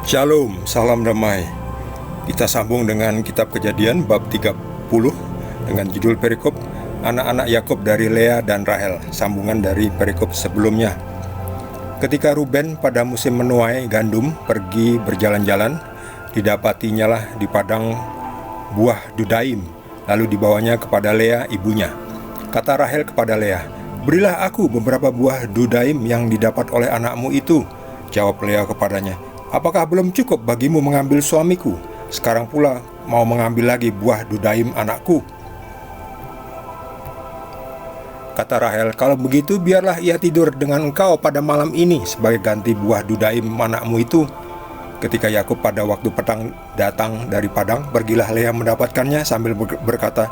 Shalom, salam damai. Kita sambung dengan kitab Kejadian bab 30 dengan judul perikop anak-anak Yakub dari Lea dan Rahel, sambungan dari perikop sebelumnya. Ketika Ruben pada musim menuai gandum pergi berjalan-jalan, didapatinya lah di padang buah dudaim, lalu dibawanya kepada Lea ibunya. Kata Rahel kepada Lea, "Berilah aku beberapa buah dudaim yang didapat oleh anakmu itu." Jawab Lea kepadanya, "Apakah belum cukup bagimu mengambil suamiku? Sekarang pula mau mengambil lagi buah dudaim anakku?" Kata Rahel, "Kalau begitu biarlah ia tidur dengan engkau pada malam ini sebagai ganti buah dudaim anakmu itu." Ketika Yakub pada waktu petang datang dari padang, pergilah Lea mendapatkannya sambil berkata,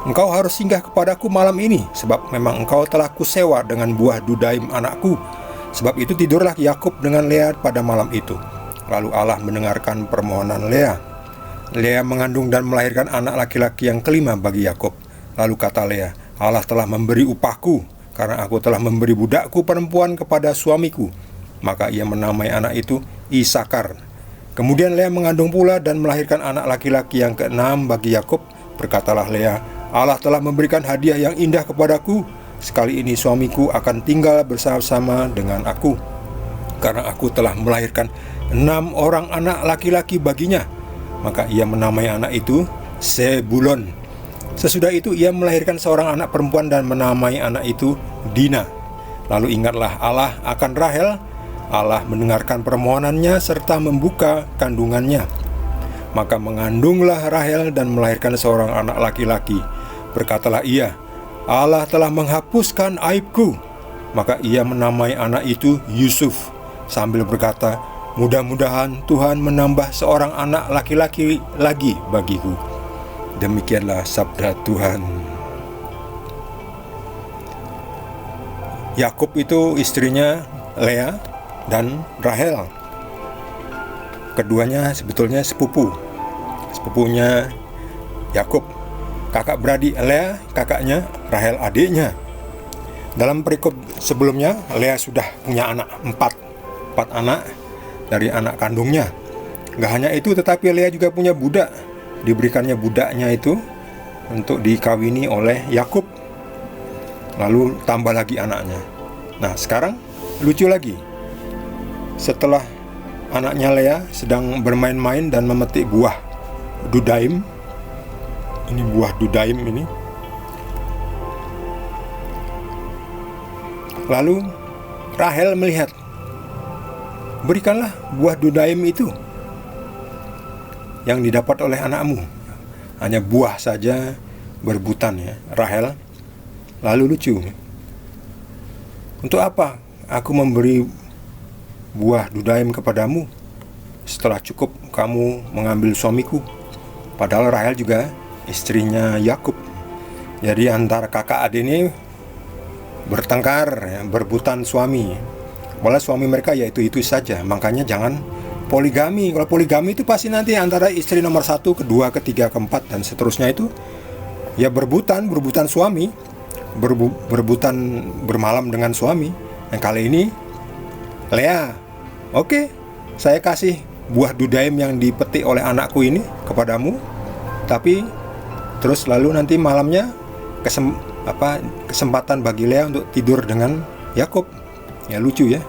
"Engkau harus singgah kepadaku malam ini, sebab memang engkau telah kusewa dengan buah dudaim anakku." Sebab itu tidurlah Yakub dengan Lea pada malam itu. Lalu Allah mendengarkan permohonan Lea. Lea mengandung dan melahirkan anak laki-laki yang kelima bagi Yakub. Lalu kata Lea, "Allah telah memberi upahku, karena aku telah memberi budakku perempuan kepada suamiku." Maka ia menamai anak itu Isakar. Kemudian Lea mengandung pula dan melahirkan anak laki-laki yang keenam bagi Yakub. Berkatalah Lea, "Allah telah memberikan hadiah yang indah kepadaku. Sekali ini suamiku akan tinggal bersama-sama dengan aku, karena aku telah melahirkan 6 orang anak laki-laki baginya." Maka ia menamai anak itu Zebulon. Sesudah itu ia melahirkan seorang anak perempuan dan menamai anak itu Dina. Lalu ingatlah Allah akan Rahel. Allah mendengarkan permohonannya serta membuka kandungannya. Maka mengandunglah Rahel dan melahirkan seorang anak laki-laki. Berkatalah ia, "Allah telah menghapuskan aibku." Maka ia menamai anak itu Yusuf, sambil berkata, "Mudah-mudahan Tuhan menambah seorang anak laki-laki lagi bagiku." Demikianlah sabda Tuhan. Yakub itu istrinya Lea dan Rahel. Keduanya sebetulnya sepupunya Yakub. Kakak beradik Lea, kakaknya, Rahel adiknya. Dalam perikop sebelumnya, Lea sudah punya anak, 4 anak dari anak kandungnya. Gak hanya itu, tetapi Lea juga punya budak. Diberikannya budaknya itu untuk dikawini oleh Yakub. Lalu tambah lagi anaknya. Nah sekarang lucu lagi. Setelah anaknya Lea sedang bermain-main dan memetik buah dudaim, ini buah dudaim ini. Lalu Rahel melihat, "Berikanlah buah dudaim itu yang didapat oleh anakmu." Hanya buah saja berebutan ya, Rahel. Lalu lucu, "Untuk apa aku memberi buah dudaim kepadamu setelah cukup kamu mengambil suamiku?" Padahal Rahel juga istrinya Yakub. Jadi antara kakak adik ini bertengkar ya, berebutan suami. Walau suami mereka ya itu saja. Makanya jangan poligami. Kalau poligami itu pasti nanti antara istri nomor 1, kedua, ketiga, keempat dan seterusnya itu ya berebutan suami, berebutan bermalam dengan suami. Yang kali ini Lea, "Oke, saya kasih buah dudaim yang dipetik oleh anakku ini kepadamu, tapi terus lalu nanti malamnya kesempatan bagi Lea untuk tidur dengan Yakub." Ya lucu ya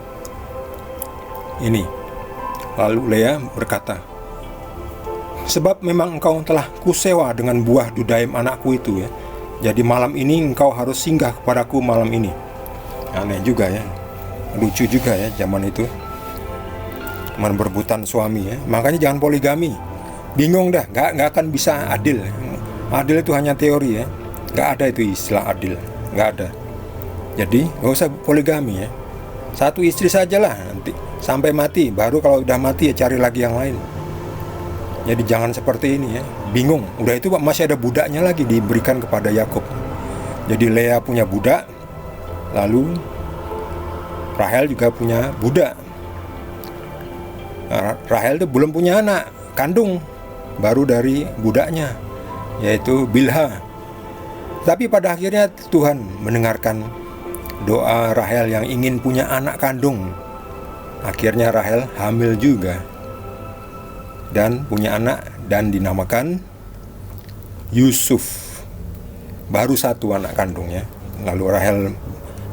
ini. Lalu Lea berkata, "Sebab memang engkau telah kusewa dengan buah dudaim anakku itu ya. Jadi malam ini engkau harus singgah kepadaku malam ini." Aneh juga ya. Lucu juga ya zaman itu. Cuman berebutan suami ya. Makanya jangan poligami. Bingung dah, nggak akan bisa adil. Adil itu hanya teori ya. Nggak ada itu istilah adil, nggak ada. Jadi nggak usah poligami ya. 1 istri sajalah nanti sampai mati. Baru kalau udah mati ya cari lagi yang lain. Jadi jangan seperti ini ya. Bingung. Udah itu masih ada budaknya lagi diberikan kepada Yakub. Jadi Lea punya budak, lalu Rahel juga punya budak. Nah, Rahel itu belum punya anak kandung, baru dari budaknya, yaitu Bilha. Tapi pada akhirnya Tuhan mendengarkan doa Rahel yang ingin punya anak kandung. Akhirnya Rahel hamil juga. dan punya anak dan dinamakan Yusuf. Baru satu anak kandungnya. Lalu Rahel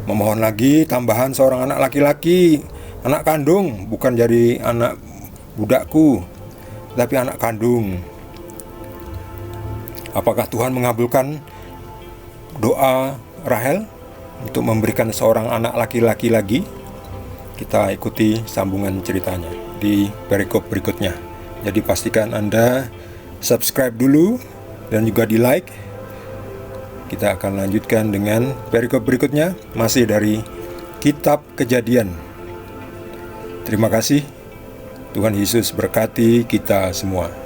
memohon lagi tambahan seorang anak laki-laki, anak kandung, bukan jadi anak budakku, tapi anak kandung. Apakah Tuhan mengabulkan doa Rahel untuk memberikan seorang anak laki-laki lagi? Kita ikuti sambungan ceritanya di perikop berikutnya. Jadi pastikan Anda subscribe dulu dan juga di like. Kita akan lanjutkan dengan perikop berikutnya, masih dari Kitab Kejadian. Terima kasih. Tuhan Yesus berkati kita semua.